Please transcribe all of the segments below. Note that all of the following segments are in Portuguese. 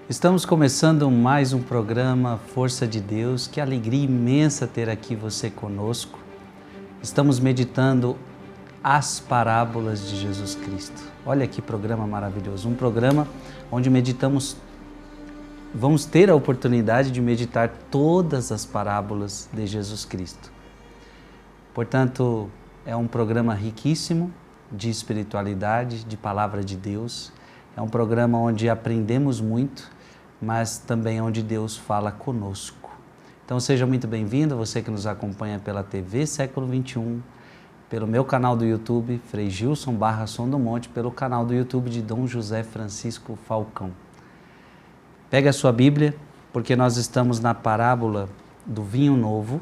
Estamos começando mais um programa Força de Deus. Que alegria imensa ter aqui você conosco. Estamos meditando as parábolas de Jesus Cristo. Olha que programa maravilhoso, um programa onde vamos ter a oportunidade de meditar todas as parábolas de Jesus Cristo. Portanto, é um programa riquíssimo de espiritualidade, de palavra de Deus. É um programa onde aprendemos muito, mas também onde Deus fala conosco. Então seja muito bem-vindo, você que nos acompanha pela TV Século XXI, pelo meu canal do YouTube, Frei Gilson / Som do Monte, pelo canal do YouTube de Dom José Francisco Falcão. Pega a sua Bíblia, porque nós estamos na parábola do vinho novo,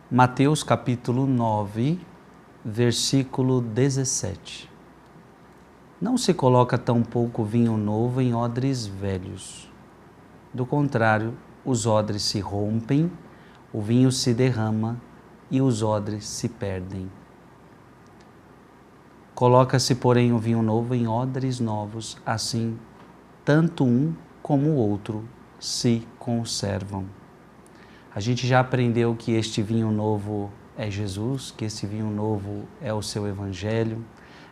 Mateus capítulo 9, versículo 17. Não se coloca tão pouco vinho novo em odres velhos. Do contrário, os odres se rompem, o vinho se derrama e os odres se perdem. Coloca-se, porém, o vinho novo em odres novos, assim, tanto um como o outro se conservam. A gente já aprendeu que este vinho novo é Jesus, que esse vinho novo é o seu Evangelho.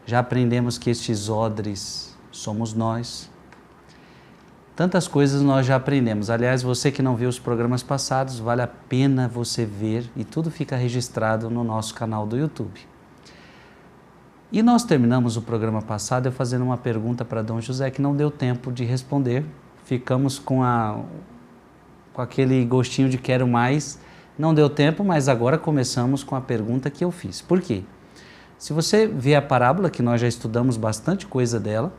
Já aprendemos que estes odres somos nós. Tantas coisas nós já aprendemos. Aliás, você que não viu os programas passados, vale a pena você ver e tudo fica registrado no nosso canal do YouTube. E nós terminamos o programa passado eu fazendo uma pergunta para Dom José que não deu tempo de responder. Ficamos com aquele gostinho de quero mais. Não deu tempo, mas agora começamos com a pergunta que eu fiz. Por quê? Se você vê a parábola, que nós já estudamos bastante coisa dela,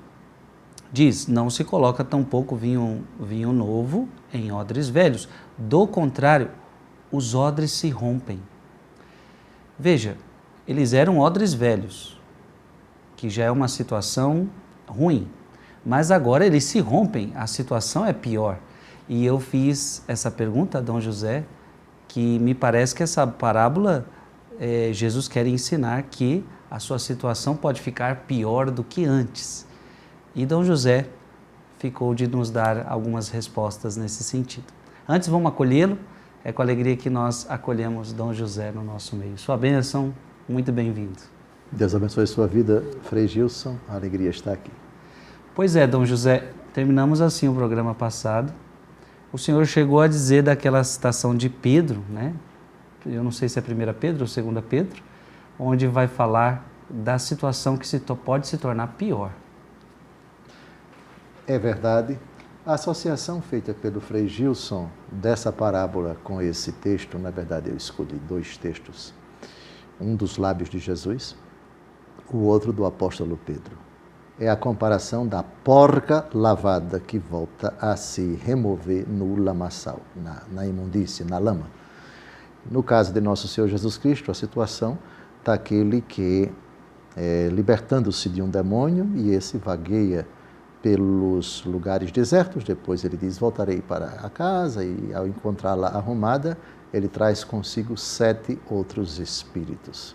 diz, não se coloca tão pouco vinho novo em odres velhos. Do contrário, os odres se rompem. Veja, eles eram odres velhos, que já é uma situação ruim. Mas agora eles se rompem, a situação é pior. E eu fiz essa pergunta a Dom José, que me parece que essa parábola, Jesus quer ensinar que a sua situação pode ficar pior do que antes. E Dom José ficou de nos dar algumas respostas nesse sentido. Antes vamos acolhê-lo, é com alegria que nós acolhemos Dom José no nosso meio. Sua bênção, muito bem-vindo. Deus abençoe sua vida, Frei Gilson, a alegria está aqui. Pois é, Dom José, terminamos assim o programa passado. O senhor chegou a dizer daquela citação de Pedro, né? Eu não sei se é 1 Pedro ou 2 Pedro, onde vai falar da situação que pode se tornar pior. É verdade. A associação feita pelo Frei Gilson dessa parábola com esse texto, na verdade eu escolhi dois textos, um dos lábios de Jesus, o outro do apóstolo Pedro. É a comparação da porca lavada que volta a se remover no lamaçal, na imundície, na lama. No caso de Nosso Senhor Jesus Cristo, a situação daquele que, libertando-se de um demônio, e esse vagueia pelos lugares desertos, depois ele diz, voltarei para a casa, e ao encontrá-la arrumada, ele traz consigo 7 outros espíritos.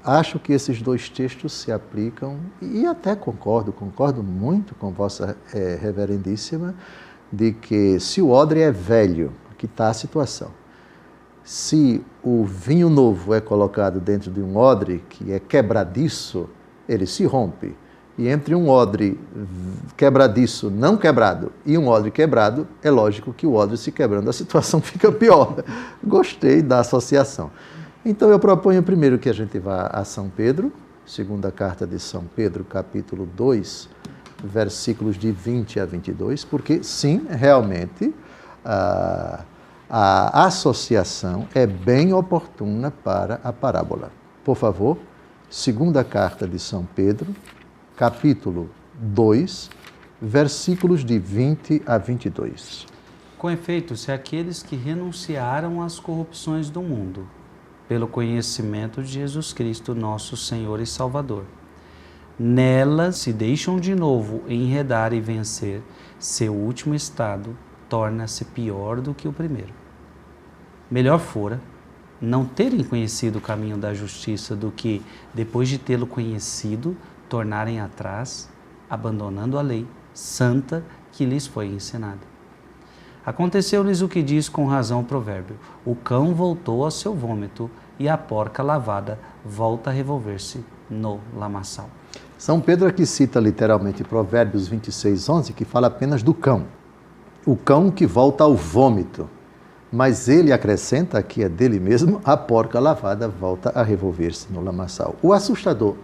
Acho que esses dois textos se aplicam, e até concordo muito com Vossa Reverendíssima, de que se o odre é velho, que está a situação, se o vinho novo é colocado dentro de um odre que é quebradiço, ele se rompe. E entre um odre quebradiço não quebrado e um odre quebrado, é lógico que o odre se quebrando, a situação fica pior. Gostei da associação. Então eu proponho primeiro que a gente vá a São Pedro, segunda carta de São Pedro, capítulo 2, versículos de 20 a 22, porque sim, realmente, a associação é bem oportuna para a parábola. Por favor, segunda carta de São Pedro, capítulo 2, versículos de 20 a 22. Com efeito, se aqueles que renunciaram às corrupções do mundo, pelo conhecimento de Jesus Cristo, nosso Senhor e Salvador, nelas se deixam de novo enredar e vencer, seu último estado torna-se pior do que o primeiro. Melhor fora não terem conhecido o caminho da justiça do que, depois de tê-lo conhecido, tornarem atrás, abandonando a lei santa que lhes foi ensinada. Aconteceu-lhes o que diz com razão o provérbio: o cão voltou ao seu vômito e a porca lavada volta a revolver-se no lamaçal. São Pedro aqui cita literalmente Provérbios 26:11, que fala apenas do cão. O cão que volta ao vômito. Mas ele acrescenta, que é dele mesmo, a porca lavada volta a revolver-se no lamaçal. O assustador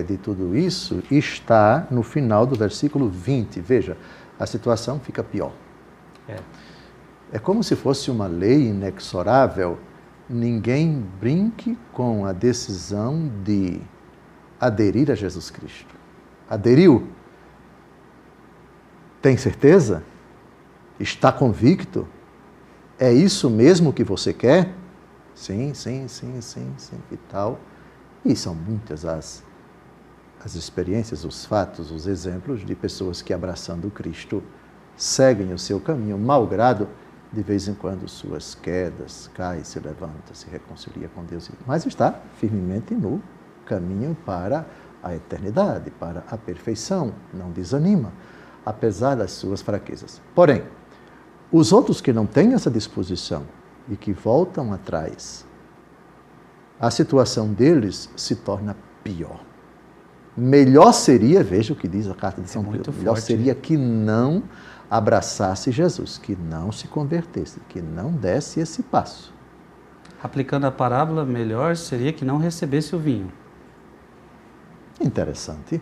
de tudo isso está no final do versículo 20. Veja, a situação fica pior. É como se fosse uma lei inexorável. Ninguém brinque com a decisão de aderir a Jesus Cristo. Aderiu? Tem certeza? Está convicto? É isso mesmo que você quer? Sim, e tal. E são muitas as experiências, os fatos, os exemplos de pessoas que, abraçando Cristo, seguem o seu caminho, malgrado, de vez em quando, suas quedas, cai, se levanta, se reconcilia com Deus, mas está firmemente no caminho para a eternidade, para a perfeição, não desanima, apesar das suas fraquezas. Porém, os outros que não têm essa disposição e que voltam atrás, a situação deles se torna pior. Melhor seria, veja o que diz a carta de São Pedro, melhor seria que não abraçasse Jesus, que não se convertesse, que não desse esse passo. Aplicando a parábola, melhor seria que não recebesse o vinho. Interessante.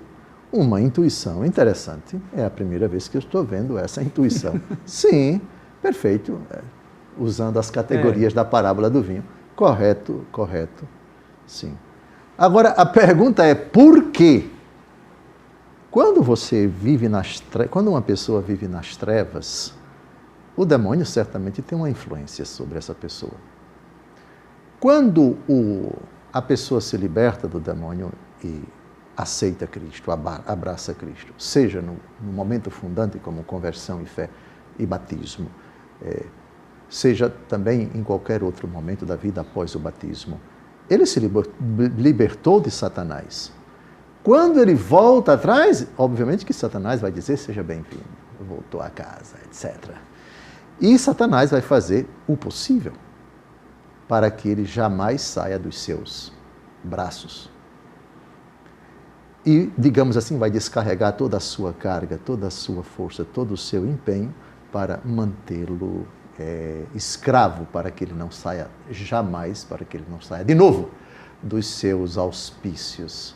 Uma intuição interessante. É a primeira vez que eu estou vendo essa intuição. Sim, perfeito. Usando as categorias da parábola do vinho. Correto. Sim. Agora, a pergunta é por quê? Quando uma pessoa vive nas trevas, o demônio certamente tem uma influência sobre essa pessoa. Quando a pessoa se liberta do demônio e aceita Cristo, abraça Cristo, seja no momento fundante como conversão e fé e batismo, seja também em qualquer outro momento da vida após o batismo, ele se libertou de Satanás. Quando ele volta atrás, obviamente que Satanás vai dizer, seja bem-vindo, voltou a casa, etc. E Satanás vai fazer o possível para que ele jamais saia dos seus braços. E, digamos assim, vai descarregar toda a sua carga, toda a sua força, todo o seu empenho para mantê-lo escravo, para que ele não saia jamais, para que ele não saia de novo dos seus auspícios.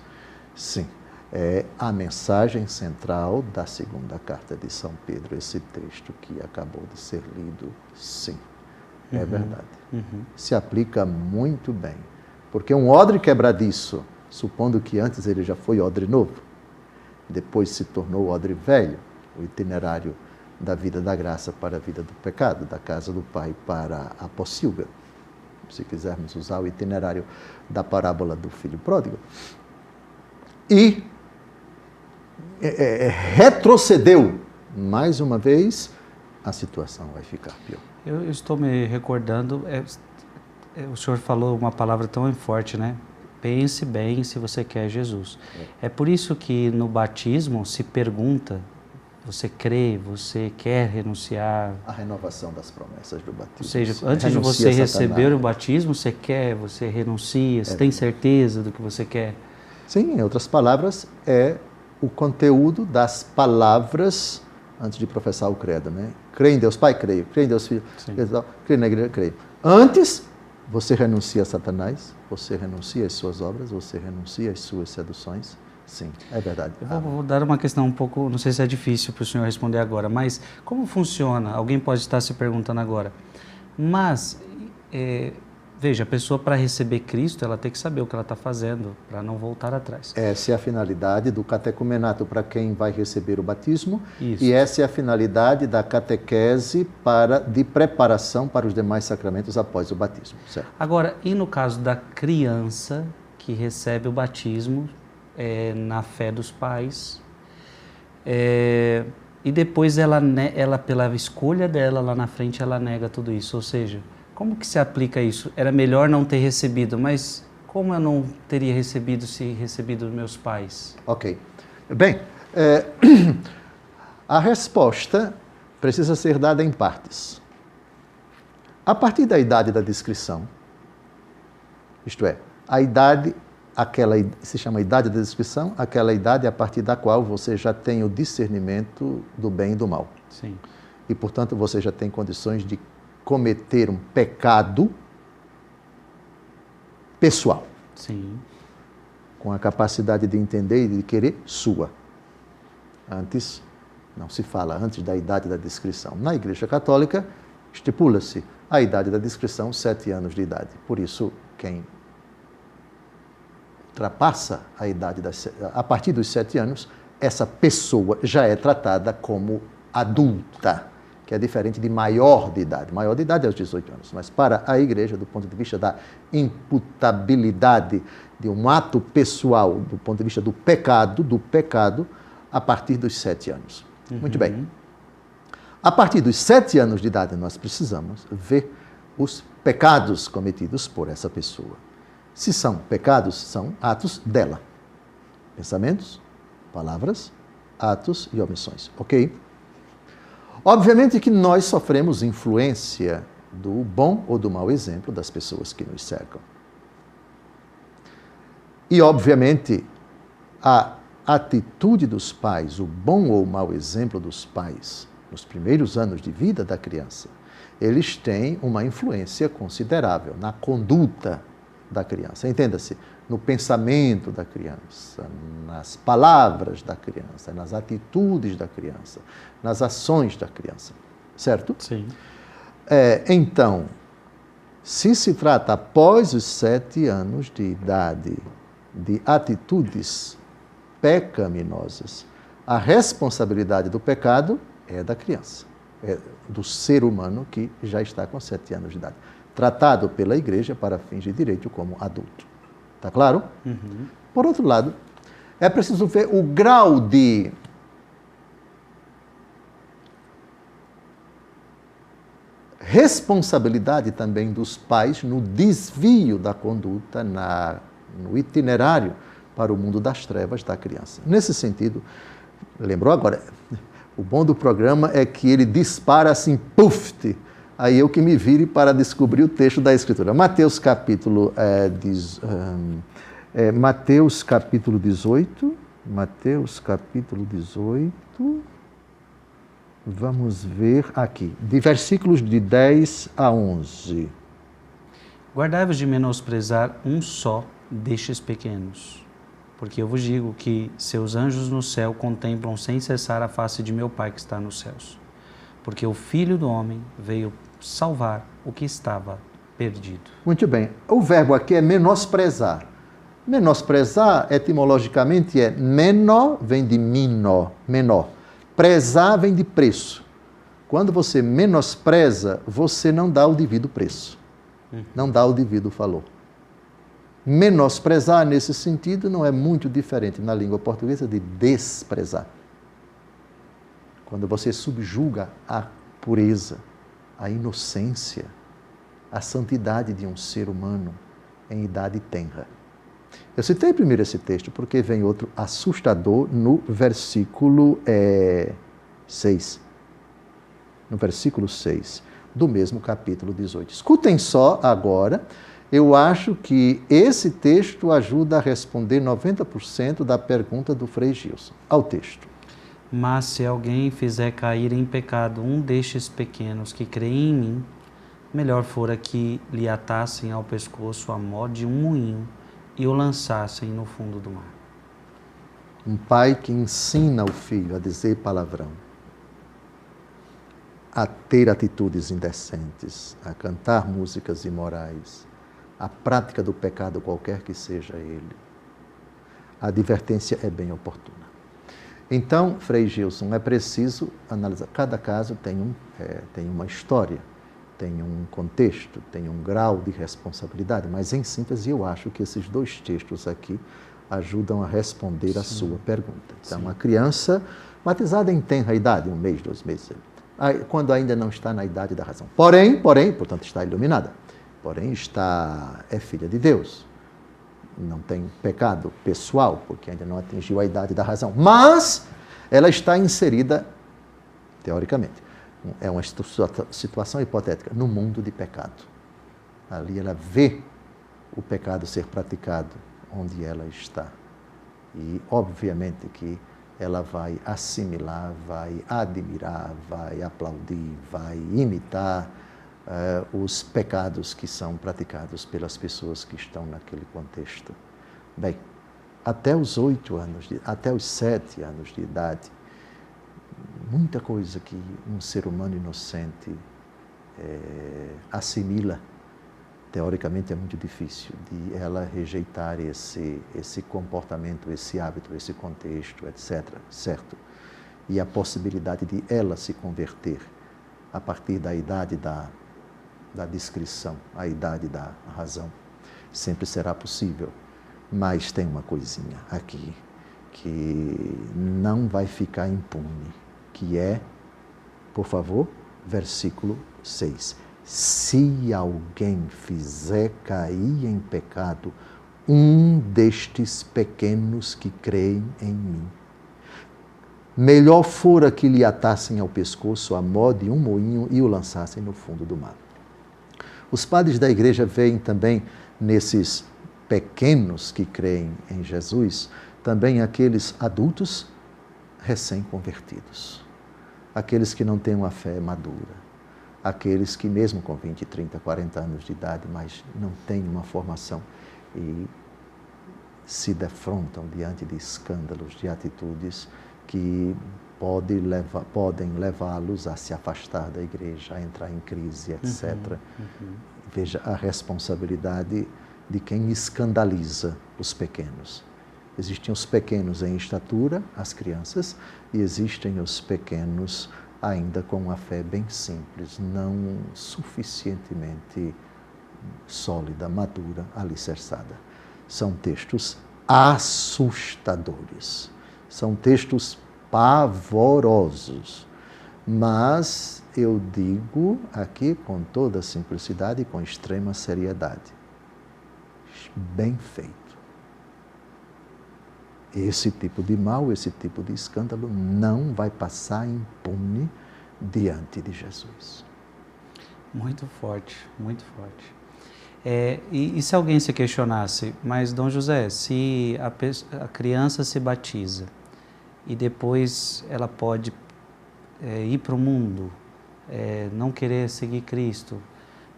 Sim, é a mensagem central da segunda carta de São Pedro, esse texto que acabou de ser lido. Sim, é verdade. Se aplica muito bem, porque um odre quebradiço, supondo que antes ele já foi odre novo, depois se tornou odre velho, o itinerário da vida da graça para a vida do pecado, da casa do Pai para a pocilga, se quisermos usar o itinerário da parábola do filho pródigo, e retrocedeu, mais uma vez, a situação vai ficar pior. Eu estou me recordando, o senhor falou uma palavra tão forte, né? Pense bem se você quer Jesus. É por isso que no batismo se pergunta, você crê, você quer renunciar? A renovação das promessas do batismo. Ou seja, antes de você receber o batismo, você quer, você renuncia, você tem certeza do que você quer? Sim, em outras palavras, é o conteúdo das palavras antes de professar o credo, né? Creio em Deus Pai, creio. Creio em Deus Filho, creio na igreja, creio. Antes, você renuncia a Satanás, você renuncia às suas obras, você renuncia às suas seduções. Sim, é verdade. Eu vou dar uma questão um pouco, não sei se é difícil para o senhor responder agora, mas como funciona? Alguém pode estar se perguntando agora. Mas, veja, a pessoa para receber Cristo, ela tem que saber o que ela está fazendo, para não voltar atrás. Essa é a finalidade do catecumenato para quem vai receber o batismo. Isso. E essa é a finalidade da catequese de preparação para os demais sacramentos após o batismo. Certo? Agora, e no caso da criança que recebe o batismo na fé dos pais, e depois ela, pela escolha dela lá na frente, ela nega tudo isso, ou seja, como que se aplica isso? Era melhor não ter recebido, mas como eu não teria recebido se recebido dos meus pais? Ok. Bem, A resposta precisa ser dada em partes. A partir da idade da descrição, isto é, a idade, se chama idade da descrição, aquela idade a partir da qual você já tem o discernimento do bem e do mal. Sim. E, portanto, você já tem condições de cometer um pecado pessoal. Sim. Com a capacidade de entender e de querer sua. Antes, não se fala antes da idade da descrição. Na Igreja Católica, estipula-se a idade da descrição, 7 anos de idade. Por isso, quem ultrapassa a idade, a partir dos 7 anos, essa pessoa já é tratada como adulta, que é diferente de maior de idade. Maior de idade é aos 18 anos. Mas para a Igreja, do ponto de vista da imputabilidade de um ato pessoal, do ponto de vista do pecado, a partir dos 7 anos. Muito bem. A partir dos 7 anos de idade, nós precisamos ver os pecados cometidos por essa pessoa. Se são pecados, são atos dela. Pensamentos, palavras, atos e omissões. Ok? Obviamente que nós sofremos influência do bom ou do mau exemplo das pessoas que nos cercam. E, obviamente, a atitude dos pais, o bom ou mau exemplo dos pais, nos primeiros anos de vida da criança, eles têm uma influência considerável na conduta da criança. Entenda-se, no pensamento da criança, nas palavras da criança, nas atitudes da criança, nas ações da criança. Certo? Sim. Então, se se trata após os 7 anos de idade de atitudes pecaminosas, a responsabilidade do pecado é da criança, é do ser humano que já está com 7 anos de idade, tratado pela Igreja para fins de direito como adulto. Está claro? Uhum. Por outro lado, é preciso ver o grau de responsabilidade também dos pais no desvio da conduta, no itinerário para o mundo das trevas da criança. Nesse sentido, lembrou agora, o bom do programa é que ele dispara assim, puf! Aí eu que me vire para descobrir o texto da Escritura. Mateus capítulo 18. Mateus capítulo 18. Vamos ver aqui, de versículos de 10 a 11. Guardai-vos de menosprezar um só destes pequenos, porque eu vos digo que seus anjos no céu contemplam sem cessar a face de meu Pai que está nos céus. Porque o Filho do Homem veio salvar o que estava perdido. Muito bem. O verbo aqui é menosprezar. Menosprezar, etimologicamente, é menor, vem de menor. Prezar vem de preço. Quando você menospreza, você não dá o devido preço. Não dá o devido valor. Menosprezar, nesse sentido, não é muito diferente na língua portuguesa de desprezar. Quando você subjuga a pureza, a inocência, a santidade de um ser humano em idade tenra. Eu citei primeiro esse texto porque vem outro assustador no versículo 6. No versículo 6 do mesmo capítulo 18. Escutem só agora, eu acho que esse texto ajuda a responder 90% da pergunta do Frei Gilson. Ao texto. Mas se alguém fizer cair em pecado um destes pequenos que creem em mim, melhor fora que lhe atassem ao pescoço a mó de um moinho e o lançassem no fundo do mar. Um pai que ensina o filho a dizer palavrão, a ter atitudes indecentes, a cantar músicas imorais, a prática do pecado qualquer que seja ele. A advertência é bem oportuna. Então, Frei Gilson, é preciso analisar. Cada caso tem uma história, tem um contexto, tem um grau de responsabilidade, mas em síntese eu acho que esses 2 textos aqui ajudam a responder a sua pergunta. Então, a criança batizada em tenra idade, 1 mês, 2 meses, quando ainda não está na idade da razão. Porém, portanto, está iluminada. Porém, é filha de Deus. Não tem pecado pessoal, porque ainda não atingiu a idade da razão. Mas ela está inserida teoricamente. É uma situação hipotética, no mundo de pecado. Ali ela vê o pecado ser praticado onde ela está. E, obviamente, que ela vai assimilar, vai admirar, vai aplaudir, vai imitar os pecados que são praticados pelas pessoas que estão naquele contexto. Bem, até os 7 anos de idade, muita coisa que um ser humano inocente assimila, teoricamente é muito difícil de ela rejeitar esse comportamento, esse hábito, esse contexto, etc. Certo? E a possibilidade de ela se converter a partir da idade da discrição, a idade da razão, sempre será possível. Mas tem uma coisinha aqui que não vai ficar impune, que é, por favor, versículo 6. Se alguém fizer cair em pecado um destes pequenos que creem em mim, melhor fora que lhe atassem ao pescoço a mó de um moinho e o lançassem no fundo do mar. Os padres da igreja veem também nesses pequenos que creem em Jesus, também aqueles adultos recém-convertidos, aqueles que não têm uma fé madura, aqueles que mesmo com 20, 30, 40 anos de idade, mas não têm uma formação e se defrontam diante de escândalos, de atitudes que podem levá-los a se afastar da igreja, a entrar em crise, etc. Veja a responsabilidade de quem escandaliza os pequenos. Existem os pequenos em estatura, as crianças, e existem os pequenos ainda com uma fé bem simples, não suficientemente sólida, madura, alicerçada. São textos assustadores, são textos pavorosos, mas eu digo aqui com toda simplicidade e com extrema seriedade, bem feito. Esse tipo de mal, esse tipo de escândalo não vai passar impune diante de Jesus. Muito forte, muito forte. E se alguém se questionasse, mas Dom José, se a criança se batiza e depois ela pode ir para o mundo, não querer seguir Cristo,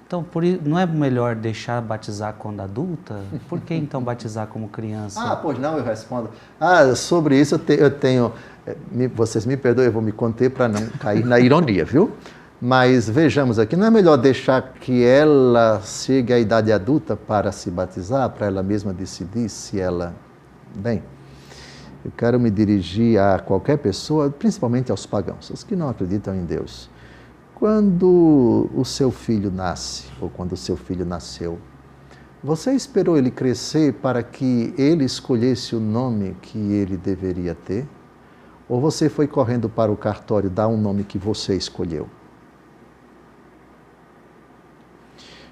então não é melhor deixar batizar quando adulta? Por que então batizar como criança? Pois não, eu respondo. Sobre isso eu tenho, vocês me perdoem, eu vou me conter para não cair na ironia, viu? Mas vejamos aqui, não é melhor deixar que ela chegue à idade adulta para se batizar, para ela mesma decidir se ela... Bem, eu quero me dirigir a qualquer pessoa, principalmente aos pagãos, os que não acreditam em Deus. Quando o seu filho nasce, ou quando o seu filho nasceu, você esperou ele crescer para que ele escolhesse o nome que ele deveria ter? Ou você foi correndo para o cartório dar um nome que você escolheu?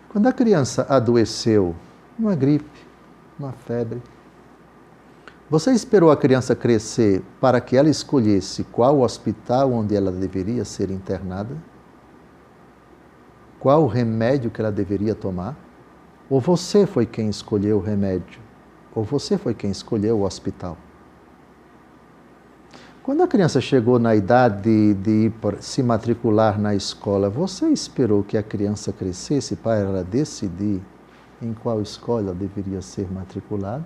Quando a criança adoeceu, uma gripe, uma febre, você esperou a criança crescer para que ela escolhesse qual hospital onde ela deveria ser internada? Qual o remédio que ela deveria tomar? Ou você foi quem escolheu o remédio? Ou você foi quem escolheu o hospital? Quando a criança chegou na idade de se matricular na escola, você esperou que a criança crescesse para ela decidir em qual escola ela deveria ser matriculada?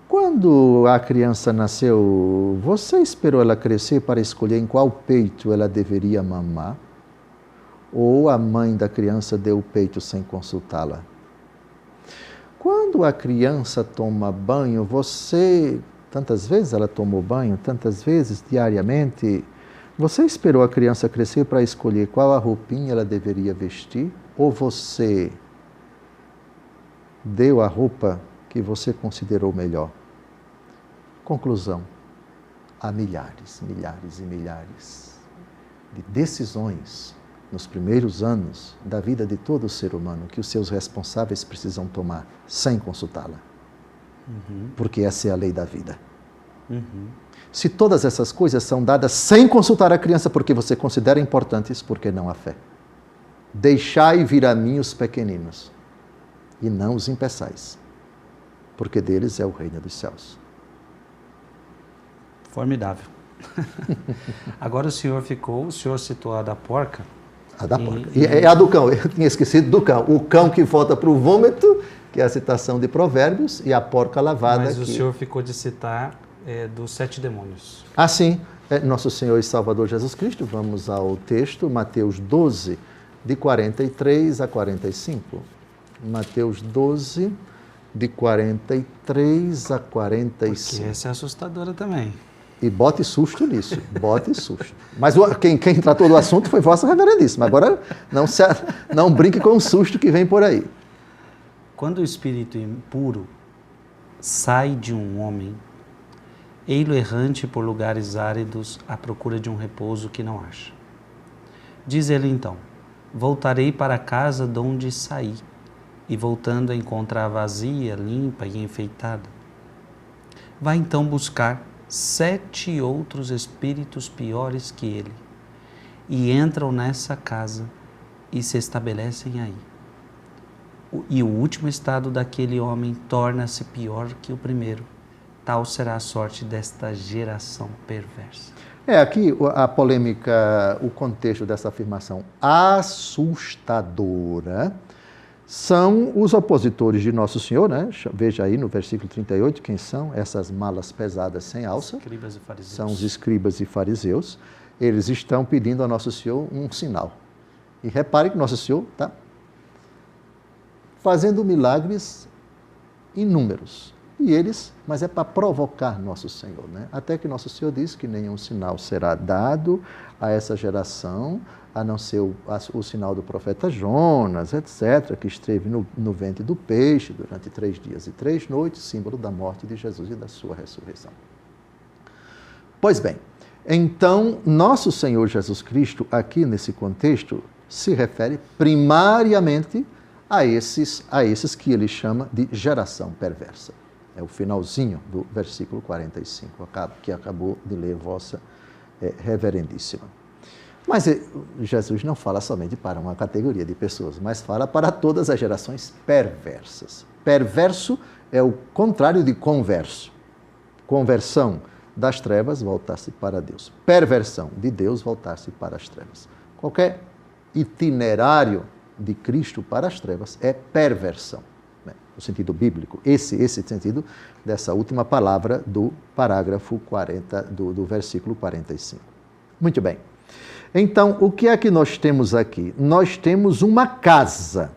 Quando a criança nasceu, você esperou ela crescer para escolher em qual peito ela deveria mamar? Ou a mãe da criança deu o peito sem consultá-la? Quando a criança toma banho, tantas vezes ela tomou banho, tantas vezes diariamente, você esperou a criança crescer para escolher qual a roupinha ela deveria vestir? Ou você deu a roupa que você considerou melhor? Conclusão, há milhares, milhares e milhares de decisões nos primeiros anos da vida de todo ser humano que os seus responsáveis precisam tomar sem consultá-la. Porque essa é a lei da vida. Se todas essas coisas são dadas sem consultar a criança, porque você considera importantes, porque não há fé. Deixai vir a mim os pequeninos, e não os impeçais, porque deles é o reino dos céus. Formidável. Agora o senhor citou a da porca. A da porca. E a do cão, eu tinha esquecido do cão. O cão que volta para o vômito, que é a citação de Provérbios, e a porca lavada. Mas o senhor ficou de citar dos 7 demônios. Ah, sim. Nosso Senhor e Salvador Jesus Cristo. Vamos ao texto, Mateus 12, de 43 a 45. Mateus 12, de 43 a 45. Porque essa é assustadora também. E bote susto nisso, bote susto. Mas quem tratou do assunto foi Vossa Reverendíssima. Agora não brinque com o susto que vem por aí. Quando o espírito impuro sai de um homem, ei-lo errante por lugares áridos à procura de um repouso que não acha. Diz ele então: voltarei para a casa de onde saí, e voltando a encontrar vazia, limpa e enfeitada. Vai então buscar 7 outros espíritos piores que ele, e entram nessa casa e se estabelecem aí. E o último estado daquele homem torna-se pior que o primeiro. Tal será a sorte desta geração perversa. Aqui a polêmica, o contexto dessa afirmação assustadora são os opositores de Nosso Senhor, né? Veja aí no versículo 38, quem são essas malas pesadas sem alça? Escribas e fariseus. São os escribas e fariseus. Eles estão pedindo a Nosso Senhor um sinal. E repare que Nosso Senhor está fazendo milagres inúmeros. E eles, mas é para provocar Nosso Senhor, né? Até que Nosso Senhor diz que nenhum sinal será dado a essa geração, a não ser o sinal do profeta Jonas, etc., que esteve no ventre do peixe durante 3 dias e 3 noites, símbolo da morte de Jesus e da sua ressurreição. Pois bem, então, nosso Senhor Jesus Cristo, aqui nesse contexto, se refere primariamente a esses que ele chama de geração perversa. É o finalzinho do versículo 45, que acabou de ler Vossa Reverendíssima. Mas Jesus não fala somente para uma categoria de pessoas, mas fala para todas as gerações perversas. Perverso é o contrário de converso. Conversão das trevas, voltar-se para Deus. Perversão de Deus, voltar-se para as trevas. Qualquer itinerário de Cristo para as trevas é perversão, né? No sentido bíblico. Esse sentido dessa última palavra do parágrafo 40, do versículo 45. Muito bem. Então, o que é que nós temos aqui? Nós temos uma casa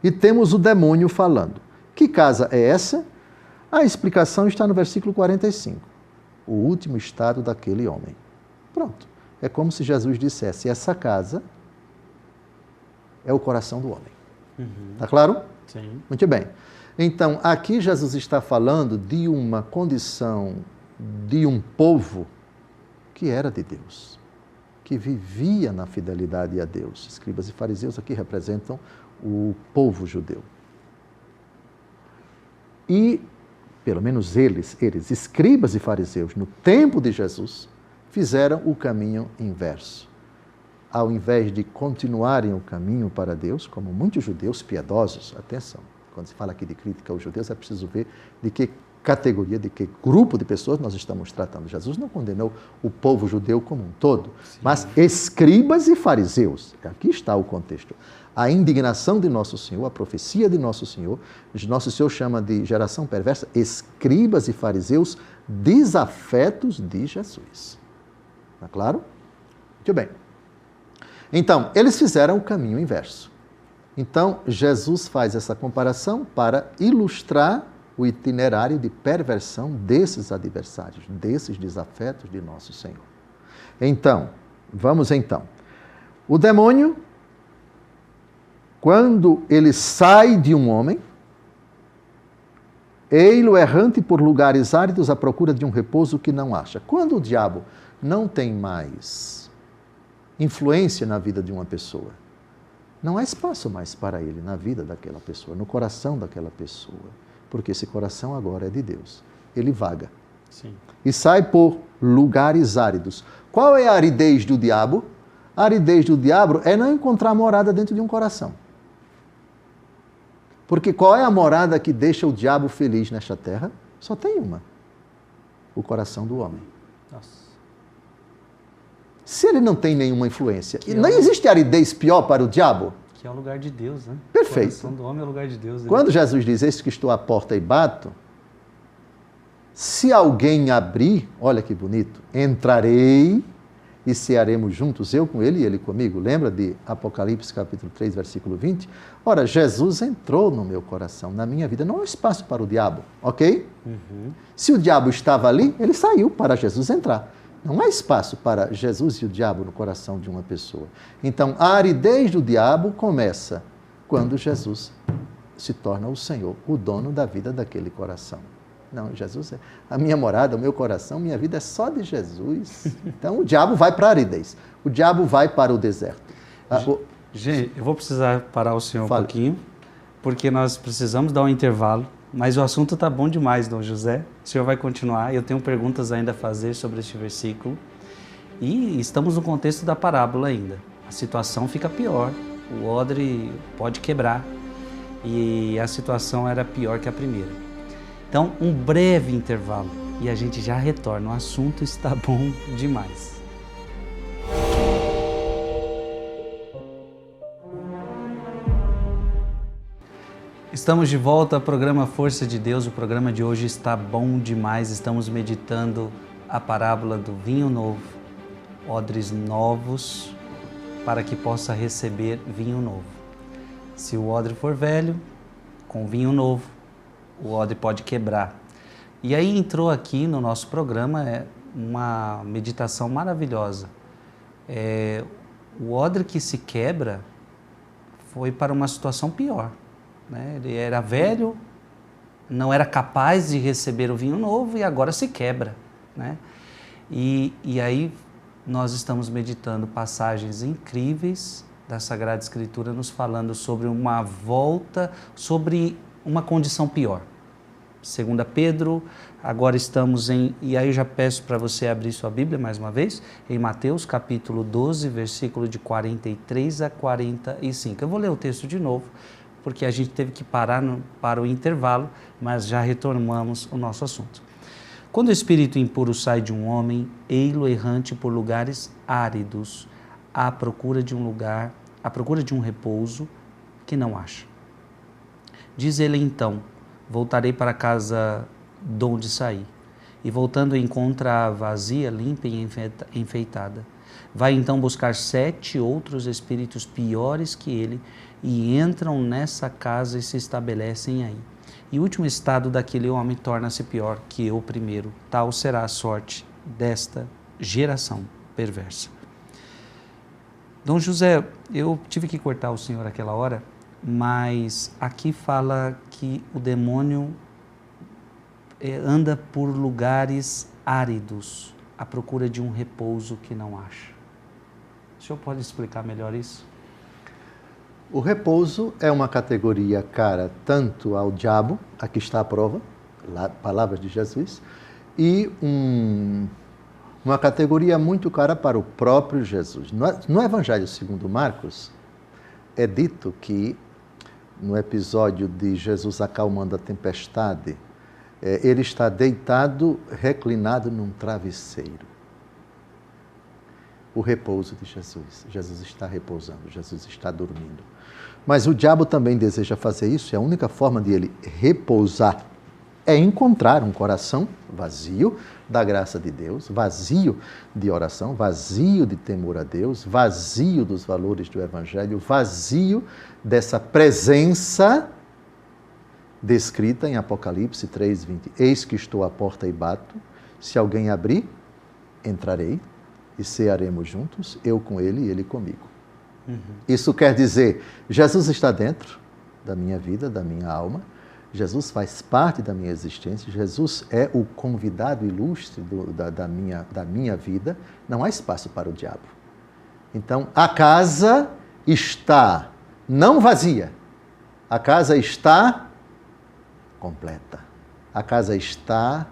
e temos o demônio falando. Que casa é essa? A explicação está no versículo 45. O último estado daquele homem. Pronto. É como se Jesus dissesse, essa casa é o coração do homem. Está claro? Sim. Muito bem. Então, aqui Jesus está falando de uma condição de um povo que era de Deus, que vivia na fidelidade a Deus. Escribas e fariseus aqui representam o povo judeu. E, pelo menos eles, escribas e fariseus, no tempo de Jesus, fizeram o caminho inverso. Ao invés de continuarem o caminho para Deus, como muitos judeus piedosos, atenção, quando se fala aqui de crítica aos judeus, é preciso ver de que categoria, de que grupo de pessoas nós estamos tratando. Jesus não condenou o povo judeu como um todo, sim, mas escribas e fariseus. Aqui está o contexto. A indignação de Nosso Senhor, a profecia de Nosso Senhor chama de geração perversa, escribas e fariseus desafetos de Jesus. Está claro? Muito bem. Então, eles fizeram o caminho inverso. Então, Jesus faz essa comparação para ilustrar o itinerário de perversão desses adversários, desses desafetos de Nosso Senhor. Então, vamos então. O demônio, quando ele sai de um homem, ei-lo errante por lugares áridos à procura de um repouso que não acha. Quando o diabo não tem mais influência na vida de uma pessoa, não há espaço mais para ele na vida daquela pessoa, no coração daquela pessoa, porque esse coração agora é de Deus. Ele vaga. Sim. E sai por lugares áridos. Qual é a aridez do diabo? A aridez do diabo é não encontrar morada dentro de um coração. Porque qual é a morada que deixa o diabo feliz nesta terra? Só tem uma. O coração do homem. Nossa. Se ele não tem nenhuma influência, e não existe aridez pior para o diabo? Que é o lugar de Deus, né? Perfeito. O coração do homem é o lugar de Deus. Quando Jesus diz, eis que estou à porta e bato, se alguém abrir, olha que bonito, entrarei e cearemos juntos, eu com ele e ele comigo. Lembra de Apocalipse capítulo 3, versículo 20? Ora, Jesus entrou no meu coração, na minha vida. Não há espaço para o diabo, ok? Uhum. Se o diabo estava ali, ele saiu para Jesus entrar. Não há espaço para Jesus e o diabo no coração de uma pessoa. Então, a aridez do diabo começa quando Jesus se torna o Senhor, o dono da vida daquele coração. Não, Jesus é a minha morada, o meu coração, minha vida é só de Jesus. Então, o diabo vai para a aridez. O diabo vai para o deserto. Gente, eu vou precisar parar o senhor Fale. um pouquinho, porque nós precisamos dar um intervalo, mas o assunto está bom demais, Dom José. O senhor vai continuar, eu tenho perguntas ainda a fazer sobre este versículo. E estamos no contexto da parábola ainda. A situação fica pior, o odre pode quebrar, e a situação era pior que a primeira. Então, um breve intervalo e a gente já retorna. O assunto está bom demais. Estamos de volta ao programa Força de Deus. O programa de hoje está bom demais. Estamos meditando a parábola do vinho novo, odres novos, para que possa receber vinho novo. Se o odre for velho, com vinho novo, o odre pode quebrar. E aí entrou aqui no nosso programa uma meditação maravilhosa. O odre que se quebra foi para uma situação pior, né? Ele era velho, não era capaz de receber o vinho novo e agora se quebra, né? E aí nós estamos meditando passagens incríveis da Sagrada Escritura nos falando sobre uma volta, sobre uma condição pior. 2 Pedro, agora estamos e aí eu já peço para você abrir sua Bíblia mais uma vez, em Mateus capítulo 12, versículo de 43 a 45. Eu vou ler o texto de novo, porque a gente teve que parar para o intervalo, mas já retomamos o nosso assunto. Quando o espírito impuro sai de um homem, ei-lo errante por lugares áridos, à procura de um repouso que não acha. Diz ele então, voltarei para a casa de onde saí. E voltando encontra-a vazia, limpa e enfeitada. Vai então buscar 7 outros espíritos piores que ele e entram nessa casa e se estabelecem aí. E o último estado daquele homem torna-se pior que o primeiro. Tal será a sorte desta geração perversa. Dom José, eu tive que cortar o senhor aquela hora, mas aqui fala que o demônio anda por lugares áridos, à procura de um repouso que não acha. O senhor pode explicar melhor isso? O repouso é uma categoria cara tanto ao diabo, aqui está a prova, palavras de Jesus, e uma categoria muito cara para o próprio Jesus. No Evangelho segundo Marcos, é dito que no episódio de Jesus acalmando a tempestade, ele está deitado, reclinado num travesseiro. O repouso de Jesus. Jesus está repousando, Jesus está dormindo. Mas o diabo também deseja fazer isso, e a única forma de ele repousar é encontrar um coração vazio da graça de Deus, vazio de oração, vazio de temor a Deus, vazio dos valores do Evangelho, vazio dessa presença descrita em Apocalipse 3:20. Eis que estou à porta e bato, se alguém abrir, entrarei e cearemos juntos, eu com ele e ele comigo. Uhum. Isso quer dizer, Jesus está dentro da minha vida, da minha alma, Jesus faz parte da minha existência, Jesus é o convidado ilustre da minha vida, não há espaço para o diabo. Então, a casa está não vazia, a casa está completa, a casa está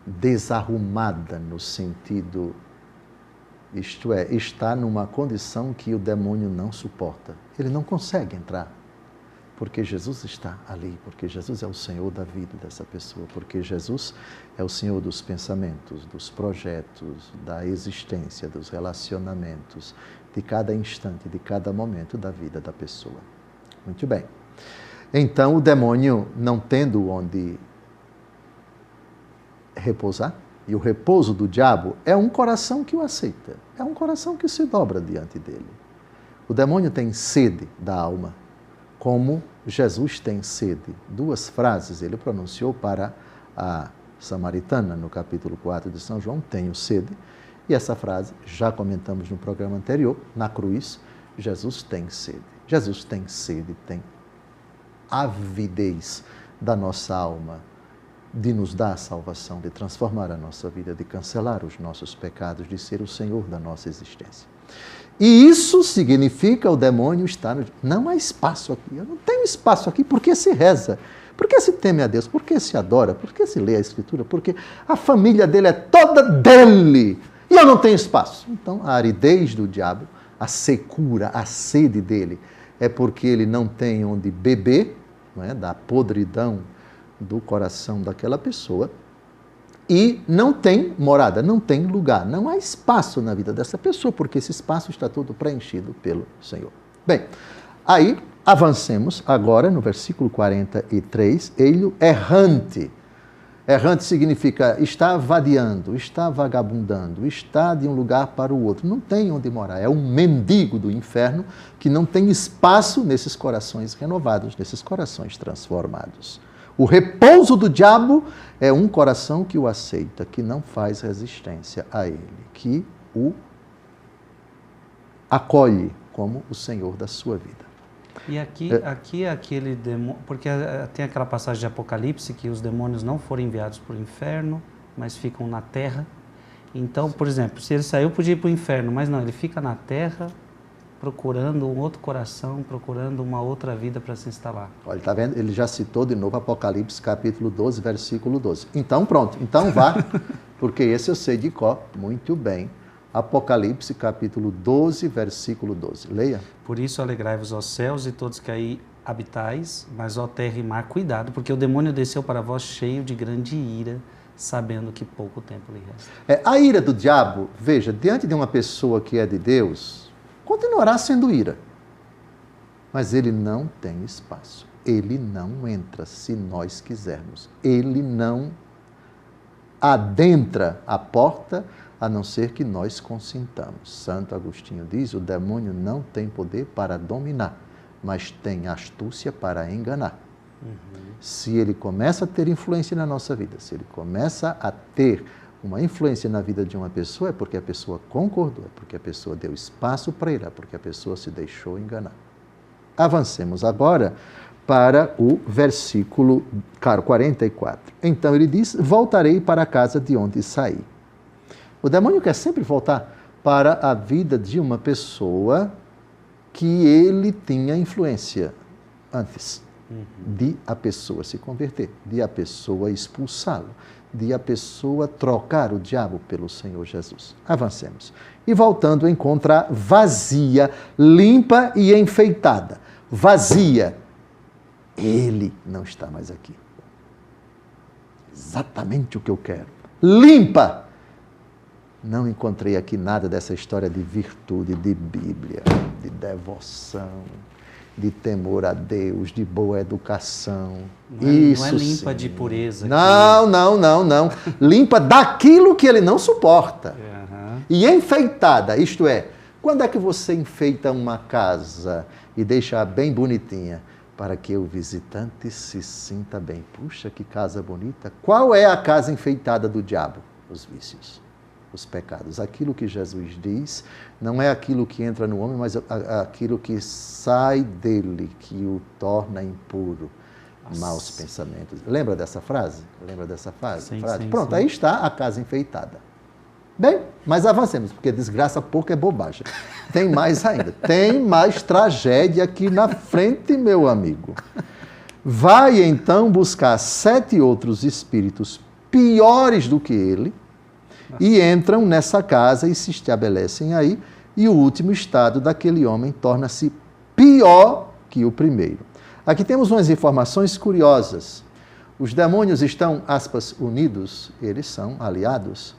desarrumada no sentido, isto é, está numa condição que o demônio não suporta. Ele não consegue entrar, porque Jesus está ali, porque Jesus é o Senhor da vida dessa pessoa, porque Jesus é o Senhor dos pensamentos, dos projetos, da existência, dos relacionamentos, de cada instante, de cada momento da vida da pessoa. Muito bem. Então, o demônio, não tendo onde repousar, e o repouso do diabo é um coração que o aceita, é um coração que se dobra diante dele. O demônio tem sede da alma, como Jesus tem sede. 2 frases ele pronunciou para a samaritana no capítulo 4 de São João, tenho sede, e essa frase já comentamos no programa anterior, na cruz, Jesus tem sede. Jesus tem sede, tem avidez da nossa alma, de nos dar a salvação, de transformar a nossa vida, de cancelar os nossos pecados, de ser o Senhor da nossa existência. E isso significa o demônio estar no... Não há espaço aqui, eu não tenho espaço aqui, porque se reza, porque se teme a Deus, porque se adora, porque se lê a Escritura, porque a família dele é toda dele, e eu não tenho espaço. Então, a aridez do diabo, a secura, a sede dele, é porque ele não tem onde beber, não é, da podridão do coração daquela pessoa, e não tem morada, não tem lugar, não há espaço na vida dessa pessoa, porque esse espaço está todo preenchido pelo Senhor. Bem, aí avancemos agora no versículo 43, ele errante. Errante significa está vadiando, está vagabundando, está de um lugar para o outro, não tem onde morar, é um mendigo do inferno que não tem espaço nesses corações renovados, nesses corações transformados. O repouso do diabo é um coração que o aceita, que não faz resistência a ele, que o acolhe como o Senhor da sua vida. E aqui é aquele demônio, porque tem aquela passagem de Apocalipse que os demônios não foram enviados para o inferno, mas ficam na terra. Então, por exemplo, se ele saiu, podia ir para o inferno, mas não, ele fica na terra procurando um outro coração, procurando uma outra vida para se instalar. Olha, está vendo? Ele já citou de novo Apocalipse capítulo 12, versículo 12. Então, pronto. Então vá, porque esse eu sei de cor muito bem. Apocalipse capítulo 12, versículo 12. Leia. Por isso alegrai-vos, ó céus, e todos que aí habitais, mas ó terra e mar, cuidado, porque o demônio desceu para vós cheio de grande ira, sabendo que pouco tempo lhe resta. A ira do diabo, veja, diante de uma pessoa que é de Deus, continuará sendo ira. Mas ele não tem espaço. Ele não entra se nós quisermos. Ele não adentra a porta a não ser que nós consintamos. Santo Agostinho diz, o demônio não tem poder para dominar, mas tem astúcia para enganar. Se ele começa a ter influência na nossa vida, se ele começa a ter uma influência na vida de uma pessoa, é porque a pessoa concordou, é porque a pessoa deu espaço para ele, é porque a pessoa se deixou enganar. Avancemos agora para o versículo 44. Então ele diz, voltarei para a casa de onde saí. O demônio quer sempre voltar para a vida de uma pessoa que ele tinha influência antes de a pessoa se converter, de a pessoa expulsá-lo, de a pessoa trocar o diabo pelo Senhor Jesus. Avancemos. E voltando, encontra vazia, limpa e enfeitada. Vazia. Ele não está mais aqui. Exatamente o que eu quero. Limpa. Não encontrei aqui nada dessa história de virtude, de Bíblia, de devoção, de temor a Deus, de boa educação. Isso não é limpa sim. de pureza. Não. Limpa daquilo que ele não suporta. E enfeitada, isto é, quando é que você enfeita uma casa e deixa bem bonitinha? Para que o visitante se sinta bem. Puxa, que casa bonita. Qual é a casa enfeitada do diabo? Os vícios, os pecados. Aquilo que Jesus diz não é aquilo que entra no homem, mas aquilo que sai dele, que o torna impuro. Maus pensamentos. Lembra dessa frase? Sim, Pronto, sim. Aí está a casa enfeitada. Bem, mas avancemos, porque desgraça pouco é bobagem. Tem mais ainda. Tem mais tragédia aqui na frente, meu amigo. Vai então buscar 7 outros espíritos piores do que ele, e entram nessa casa e se estabelecem aí, e o último estado daquele homem torna-se pior que o primeiro. Aqui temos umas informações curiosas. Os demônios estão, aspas, unidos, eles são aliados.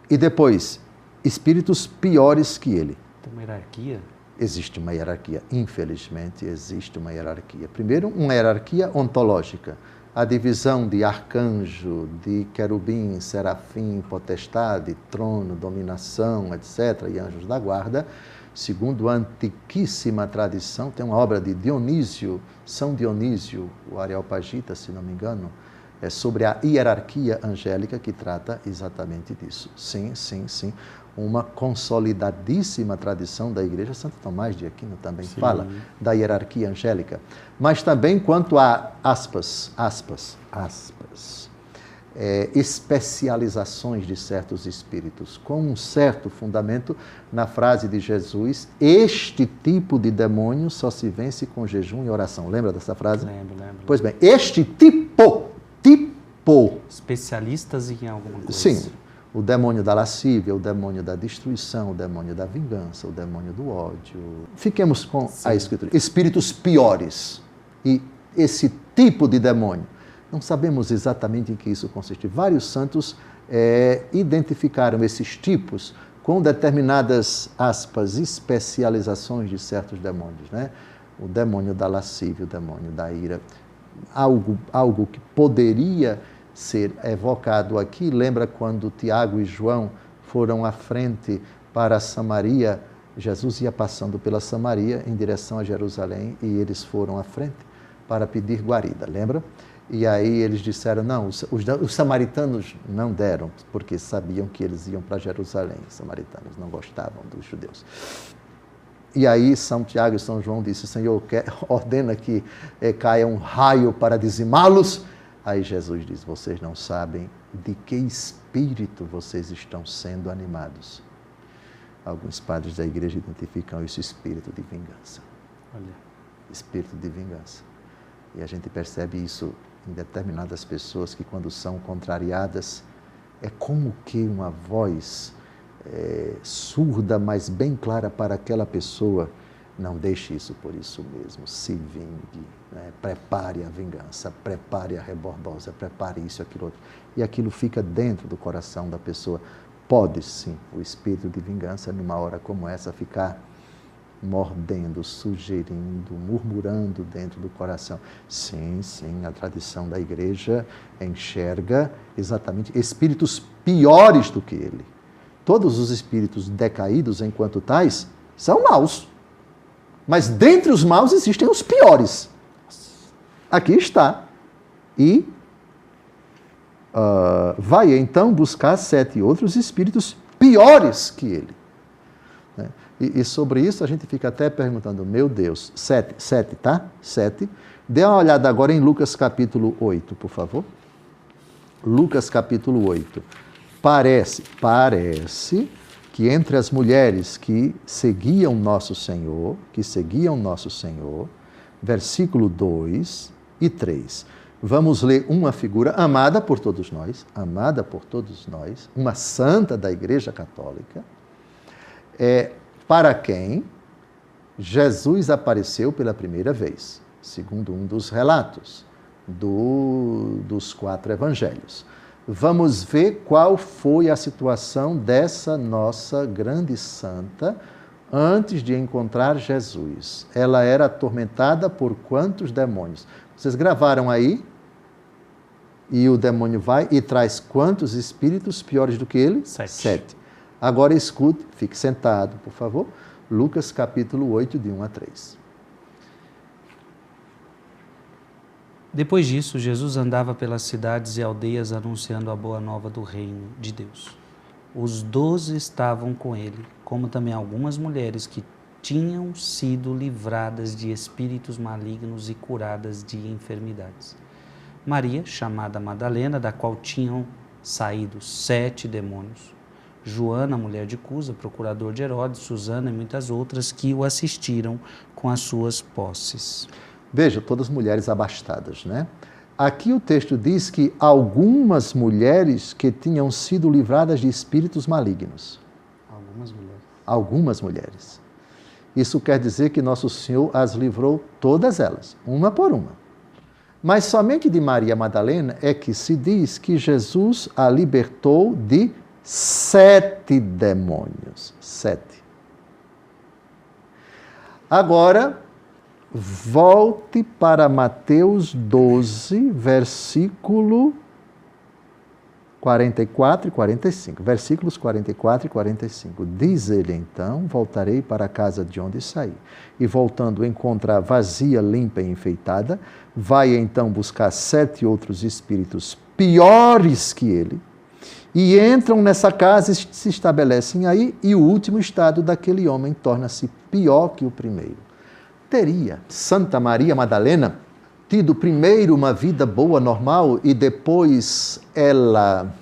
E depois, espíritos piores que ele. Tem uma hierarquia? Existe uma hierarquia, infelizmente existe uma hierarquia. Primeiro, uma hierarquia ontológica. A divisão de arcanjo, de querubim, serafim, potestade, trono, dominação, etc., e anjos da guarda, segundo a antiquíssima tradição, tem uma obra de Dionísio, São Dionísio, o Areopagita, se não me engano, é sobre a hierarquia angélica que trata exatamente disso. Sim, sim, sim. Uma consolidadíssima tradição da Igreja, Santo Tomás de Aquino também fala da hierarquia angélica. Mas também quanto a especializações de certos espíritos, com um certo fundamento na frase de Jesus, este tipo de demônio só se vence com jejum e oração. Lembra dessa frase? Lembro. Pois bem, este tipo. Especialistas em alguma coisa. Sim. O demônio da lascívia, o demônio da destruição, o demônio da vingança, o demônio do ódio. Fiquemos com a Escritura. Espíritos piores. E esse tipo de demônio. Não sabemos exatamente em que isso consiste. Vários santos identificaram esses tipos com determinadas, aspas, especializações de certos demônios, né? O demônio da lascívia, o demônio da ira. Algo que poderia ser evocado aqui, lembra quando Tiago e João foram à frente para Samaria, Jesus ia passando pela Samaria em direção a Jerusalém e eles foram à frente para pedir guarida, lembra? E aí eles disseram, não, os samaritanos não deram, porque sabiam que eles iam para Jerusalém, os samaritanos não gostavam dos judeus. E aí São Tiago e São João disse, Senhor, ordena que caia um raio para dizimá-los. Aí Jesus diz, vocês não sabem de que espírito vocês estão sendo animados. Alguns padres da igreja identificam esse espírito de vingança. Olha. Espírito de vingança. E a gente percebe isso em determinadas pessoas que quando são contrariadas, é como que uma voz surda, mas bem clara para aquela pessoa, não deixe isso por isso mesmo, se vingue, né? Prepare a vingança, prepare a rebordosa, prepare isso, aquilo outro. E aquilo fica dentro do coração da pessoa. Pode sim, o espírito de vingança, numa hora como essa, ficar mordendo, sugerindo, murmurando dentro do coração. Sim, a tradição da igreja enxerga exatamente espíritos piores do que ele. Todos os espíritos decaídos, enquanto tais, são maus. Mas dentre os maus existem os piores. Aqui está. E vai então buscar 7 outros espíritos piores que ele. E sobre isso a gente fica até perguntando, meu Deus, 7, tá? 7. Dê uma olhada agora em Lucas capítulo 8, por favor. Lucas capítulo 8. Parece que entre as mulheres que seguiam nosso Senhor, versículo 2 e 3, vamos ler uma figura amada por todos nós, uma santa da Igreja Católica, para quem Jesus apareceu pela primeira vez, segundo um dos relatos dos 4 evangelhos. Vamos ver qual foi a situação dessa nossa grande santa antes de encontrar Jesus. Ela era atormentada por quantos demônios? Vocês gravaram aí? E o demônio vai e traz quantos espíritos piores do que ele? 7. Agora escute, fique sentado, por favor. Lucas capítulo 8, de 1 a 3. Depois disso, Jesus andava pelas cidades e aldeias anunciando a boa nova do reino de Deus. Os 12 estavam com ele, como também algumas mulheres que tinham sido livradas de espíritos malignos e curadas de enfermidades. Maria, chamada Madalena, da qual tinham saído 7 demônios. Joana, mulher de Cusa, procurador de Herodes, Susana e muitas outras que o assistiram com as suas posses. Veja, todas mulheres abastadas, né? Aqui o texto diz que algumas mulheres que tinham sido livradas de espíritos malignos. Algumas mulheres. Algumas mulheres. Isso quer dizer que Nosso Senhor as livrou todas elas, uma por uma. Mas somente de Maria Madalena é que se diz que Jesus a libertou de 7 demônios. 7. Agora, volte para Mateus 12, versículo 44 e 45. Versículos 44 e 45. Diz ele então: voltarei para a casa de onde saí. E voltando, encontra vazia, limpa e enfeitada. Vai então buscar 7 outros espíritos piores que ele. E entram nessa casa e se estabelecem aí. E o último estado daquele homem torna-se pior que o primeiro. Teria Santa Maria Madalena tido primeiro uma vida boa, normal, e depois ela,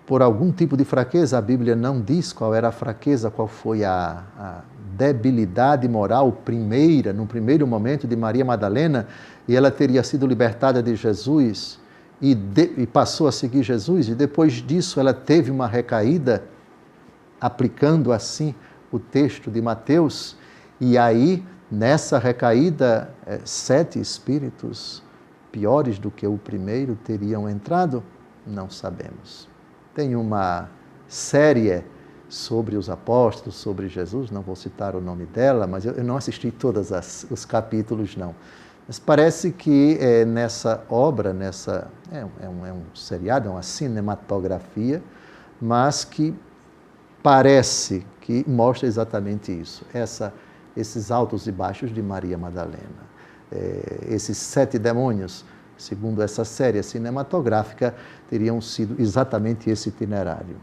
por algum tipo de fraqueza, a Bíblia não diz qual era a fraqueza, qual foi a debilidade moral primeira, no primeiro momento de Maria Madalena, e ela teria sido libertada de Jesus e passou a seguir Jesus, e depois disso ela teve uma recaída, aplicando assim o texto de Mateus, e aí, nessa recaída, 7 espíritos piores do que o primeiro teriam entrado? Não sabemos. Tem uma série sobre os apóstolos, sobre Jesus, não vou citar o nome dela, mas eu não assisti todos os capítulos, não. Mas parece que nessa obra, é um seriado, é uma cinematografia, mas que parece que mostra exatamente isso, esses altos e baixos de Maria Madalena. Esses 7 demônios, segundo essa série cinematográfica, teriam sido exatamente esse itinerário.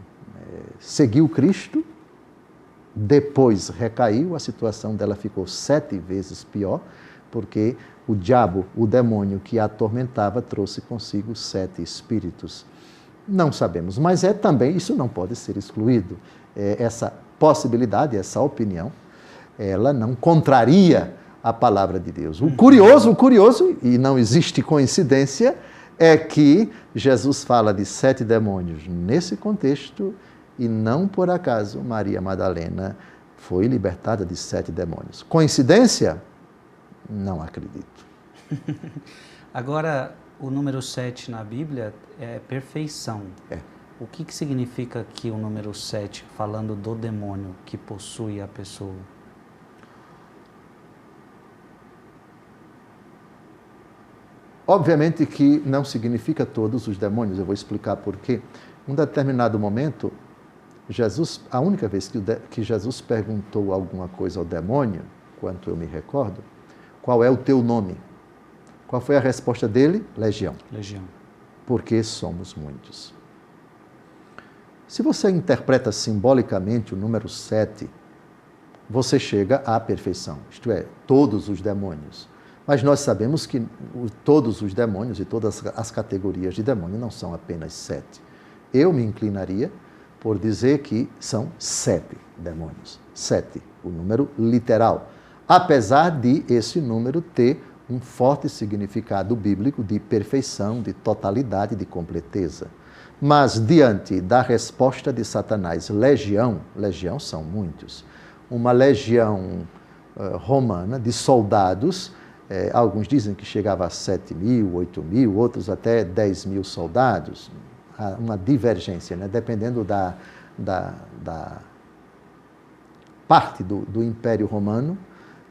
Seguiu Cristo, depois recaiu, a situação dela ficou 7 vezes pior, porque o diabo, o demônio que a atormentava, trouxe consigo 7 espíritos. Não sabemos, mas também, isso não pode ser excluído. Essa possibilidade, essa opinião, ela não contraria a palavra de Deus. O curioso, e não existe coincidência, é que Jesus fala de 7 demônios nesse contexto e não por acaso Maria Madalena foi libertada de 7 demônios. Coincidência? Não acredito. Agora, o número 7 na Bíblia é perfeição. O que significa aqui o número 7, falando do demônio que possui a pessoa? Obviamente que não significa todos os demônios, eu vou explicar por quê. Em um determinado momento, a única vez que Jesus perguntou alguma coisa ao demônio, quanto eu me recordo, qual é o teu nome? Qual foi a resposta dele? Legião. Legião. Porque somos muitos. Se você interpreta simbolicamente o número 7, você chega à perfeição, isto é, todos os demônios. Mas nós sabemos que todos os demônios e todas as categorias de demônio não são apenas 7. Eu me inclinaria por dizer que são 7 demônios. 7, o número literal. Apesar de esse número ter um forte significado bíblico de perfeição, de totalidade, de completeza. Mas diante da resposta de Satanás, legião são muitos. Uma legião romana de soldados, alguns dizem que chegava a 7.000, 8.000, outros até 10.000 soldados. Há uma divergência, né? Dependendo da parte do Império Romano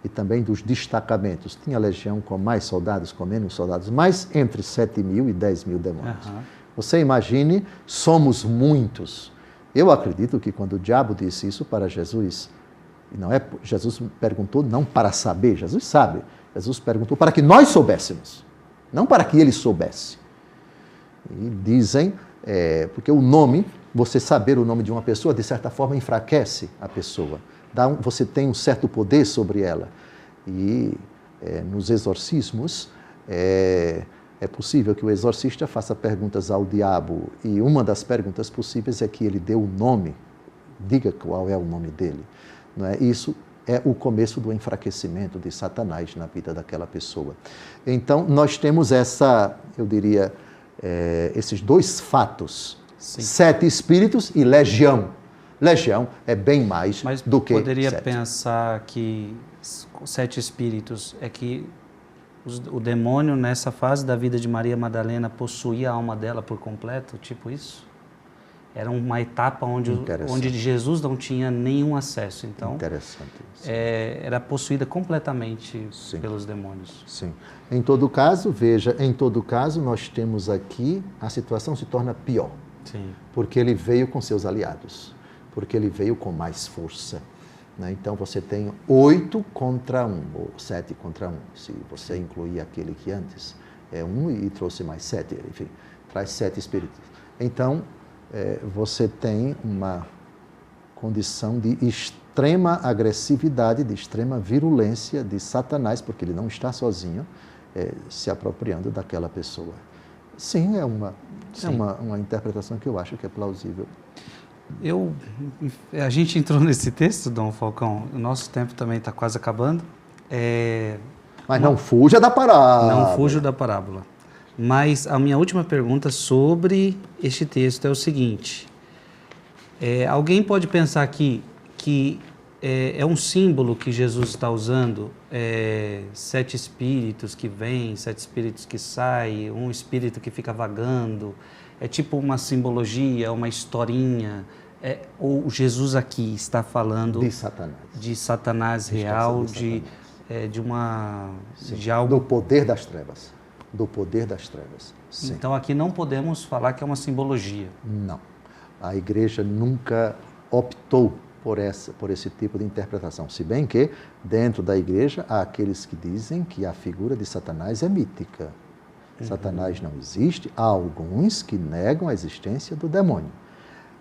e também dos destacamentos. Tinha legião com mais soldados, com menos soldados, mas entre 7.000 e 10.000 demônios. Uhum. Você imagine, somos muitos. Eu acredito que quando o diabo disse isso para Jesus, Jesus perguntou não para saber, Jesus sabe. Jesus perguntou para que nós soubéssemos, não para que ele soubesse. E dizem, porque o nome, você saber o nome de uma pessoa, de certa forma, enfraquece a pessoa. Você tem um certo poder sobre ela. E nos exorcismos, é possível que o exorcista faça perguntas ao diabo, e uma das perguntas possíveis é que ele dê o nome, diga qual é o nome dele. Não é? Isso é o começo do enfraquecimento de Satanás na vida daquela pessoa. Então, nós temos esses dois fatos, Sim. 7 espíritos e legião. Legião é bem mais do que 7. Mas poderia pensar que 7 espíritos é que o demônio, nessa fase da vida de Maria Madalena, possuía a alma dela por completo, tipo isso? Era uma etapa onde Jesus não tinha nenhum acesso. Então, era possuída completamente Sim. pelos demônios. Sim. Em todo caso, nós temos aqui, a situação se torna pior. Sim. Porque ele veio com seus aliados, porque ele veio com mais força. Né? Então, você tem 8 contra 1, ou 7 contra 1, se você incluir aquele que antes é 1 e trouxe mais 7, enfim, traz 7 espíritos. Então, você tem uma condição de extrema agressividade, de extrema virulência de Satanás, porque ele não está sozinho, se apropriando daquela pessoa. Sim, é uma interpretação que eu acho que é plausível. A gente entrou nesse texto, Dom Falcão, o nosso tempo também está quase acabando. Mas não fuja da parábola. Não fujo da parábola. Mas a minha última pergunta sobre este texto é o seguinte. Alguém pode pensar que é um símbolo que Jesus está usando, 7 espíritos que vêm, 7 espíritos que saem, um espírito que fica vagando, é tipo uma simbologia, uma historinha, ou Jesus aqui está falando de Satanás real, de algo... Do poder das trevas. Do poder das trevas. Sim. Então aqui não podemos falar que é uma simbologia. Não. A Igreja nunca optou por esse tipo de interpretação. Se bem que, dentro da Igreja, há aqueles que dizem que a figura de Satanás é mítica. Satanás não existe. Há alguns que negam a existência do demônio.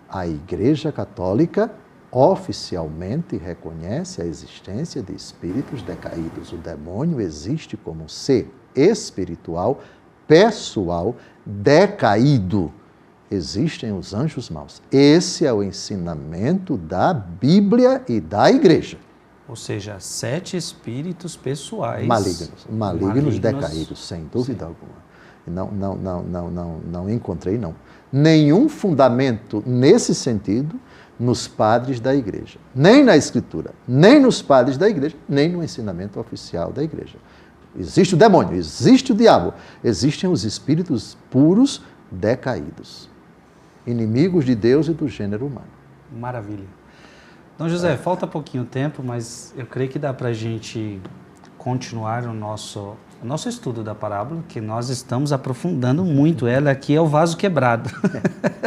A Igreja Católica oficialmente reconhece a existência de espíritos decaídos. O demônio existe como ser espiritual, pessoal, decaído. Existem os anjos maus. Esse é o ensinamento da Bíblia e da Igreja. Ou seja, 7 espíritos pessoais. Malignos decaídos, sem dúvida alguma. Não encontrei, nenhum fundamento nesse sentido nos padres da Igreja. Nem na Escritura, nem nos padres da Igreja, nem no ensinamento oficial da Igreja. Existe o demônio, existe o diabo, existem os espíritos puros decaídos, inimigos de Deus e do gênero humano. Maravilha. Dom José, falta pouquinho tempo, mas eu creio que dá para a gente continuar o nosso estudo da parábola, que nós estamos aprofundando muito. Ela aqui é o vaso quebrado.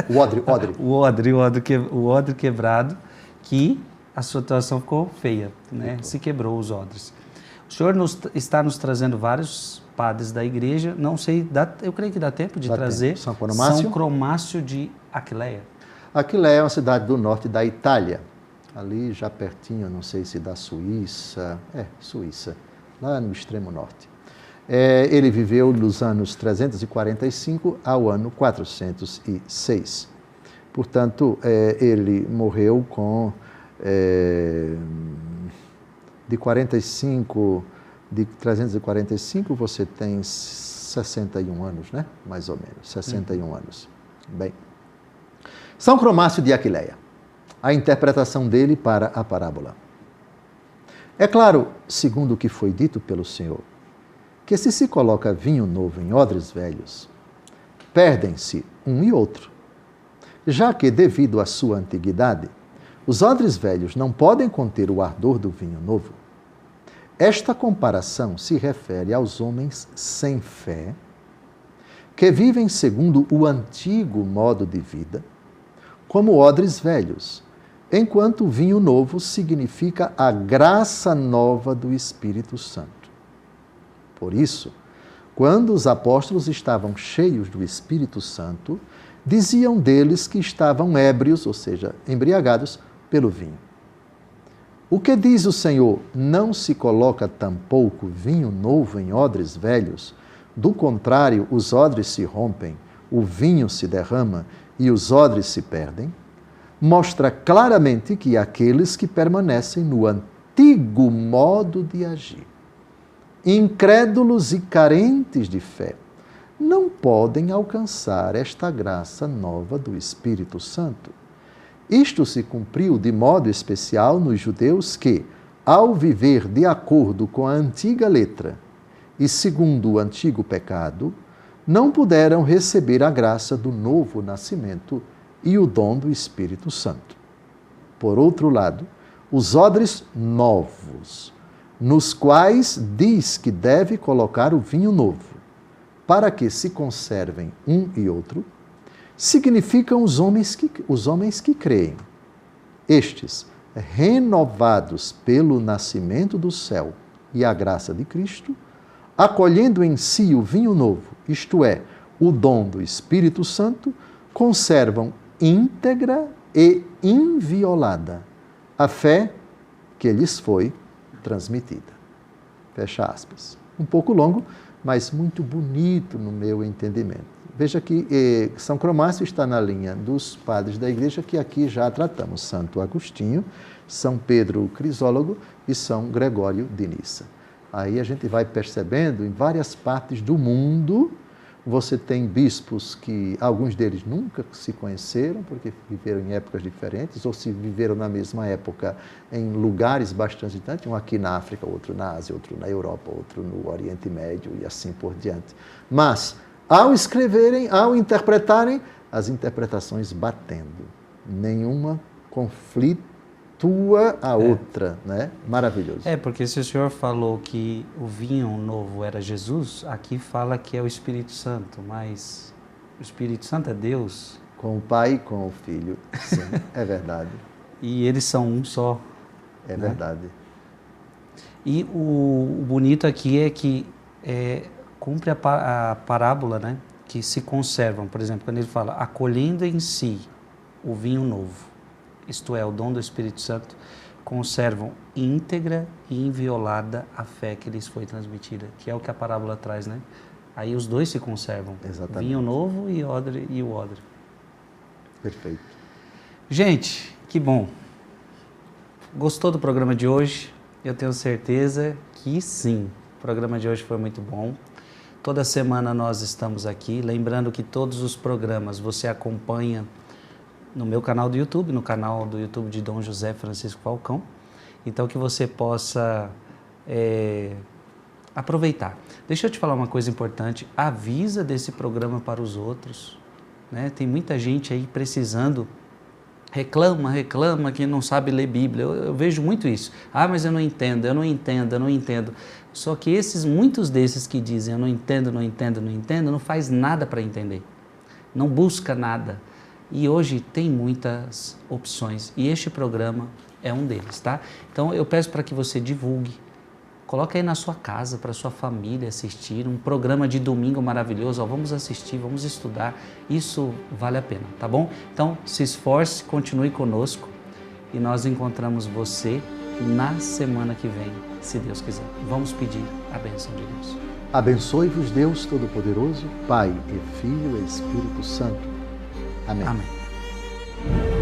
O odre. O odre quebrado, que a situação ficou feia, né? Se quebrou os odres. O senhor está nos trazendo vários padres da Igreja, não sei, eu creio que dá tempo de trazer São Cromácio de Aquileia. Aquileia é uma cidade do norte da Itália, ali já pertinho, não sei se da Suíça, Suíça, lá no extremo norte. Ele viveu dos anos 345 ao ano 406. Portanto, ele morreu com... De 345, você tem 61 anos, né? Mais ou menos, 61 anos. Bem, São Cromácio de Aquileia, a interpretação dele para a parábola. É claro, segundo o que foi dito pelo Senhor, que se coloca vinho novo em odres velhos, perdem-se um e outro, já que, devido à sua antiguidade, os odres velhos não podem conter o ardor do vinho novo. Esta comparação se refere aos homens sem fé, que vivem segundo o antigo modo de vida, como odres velhos, enquanto o vinho novo significa a graça nova do Espírito Santo. Por isso, quando os apóstolos estavam cheios do Espírito Santo, diziam deles que estavam ébrios, ou seja, embriagados, pelo vinho. O que diz o Senhor? Não se coloca tampouco vinho novo em odres velhos, do contrário, os odres se rompem, o vinho se derrama e os odres se perdem, mostra claramente que aqueles que permanecem no antigo modo de agir. Incrédulos e carentes de fé não podem alcançar esta graça nova do Espírito Santo. Isto se cumpriu de modo especial nos judeus que, ao viver de acordo com a antiga letra e segundo o antigo pecado, não puderam receber a graça do novo nascimento e o dom do Espírito Santo. Por outro lado, os odres novos, nos quais diz que deve colocar o vinho novo, para que se conservem um e outro, significam os homens que creem. Estes, renovados pelo nascimento do céu e a graça de Cristo, acolhendo em si o vinho novo, isto é, o dom do Espírito Santo, conservam íntegra e inviolada a fé que lhes foi transmitida. Fecha aspas. Um pouco longo, mas muito bonito no meu entendimento. Veja que São Cromácio está na linha dos padres da Igreja que aqui já tratamos, Santo Agostinho, São Pedro Crisólogo e São Gregório de Nissa. Aí a gente vai percebendo, em várias partes do mundo, você tem bispos que, alguns deles nunca se conheceram, porque viveram em épocas diferentes, ou se viveram na mesma época em lugares bastante distantes, um aqui na África, outro na Ásia, outro na Europa, outro no Oriente Médio e assim por diante. Mas, ao escreverem, ao interpretarem, as interpretações batendo. Nenhuma conflitua a outra, né? Maravilhoso. Porque se o senhor falou que o vinho novo era Jesus, aqui fala que é o Espírito Santo, mas o Espírito Santo é Deus? Com o Pai e com o Filho, sim, é verdade. E eles são um só. É verdade. E o bonito aqui é que cumpre a parábola, né? Que se conservam, por exemplo, quando ele fala acolhendo em si o vinho novo, isto é, o dom do Espírito Santo, conservam íntegra e inviolada a fé que lhes foi transmitida, que é o que a parábola traz, né? Aí os dois se conservam. Exatamente. Vinho novo e o odre. Perfeito. Gente, que bom. Gostou do programa de hoje? Eu tenho certeza que sim. O programa de hoje foi muito bom. Toda semana nós estamos aqui. Lembrando que todos os programas você acompanha no meu canal do YouTube, no canal do YouTube de Dom José Francisco Falcão. Então, que você possa aproveitar. Deixa eu te falar uma coisa importante. Avisa desse programa para os outros, né? Tem muita gente aí precisando, reclama que não sabe ler Bíblia. Eu vejo muito isso. Mas eu não entendo. Só que muitos desses que dizem eu não entendo, não faz nada para entender. Não busca nada. E hoje tem muitas opções e este programa é um deles, tá? Então eu peço para que você divulgue, coloque aí na sua casa, para sua família assistir, um programa de domingo maravilhoso, vamos assistir, vamos estudar, isso vale a pena, tá bom? Então se esforce, continue conosco e nós encontramos você na semana que vem, se Deus quiser. Vamos pedir a bênção de Deus. Abençoe-vos Deus Todo-Poderoso, Pai e Filho e Espírito Santo. Amém. Amém.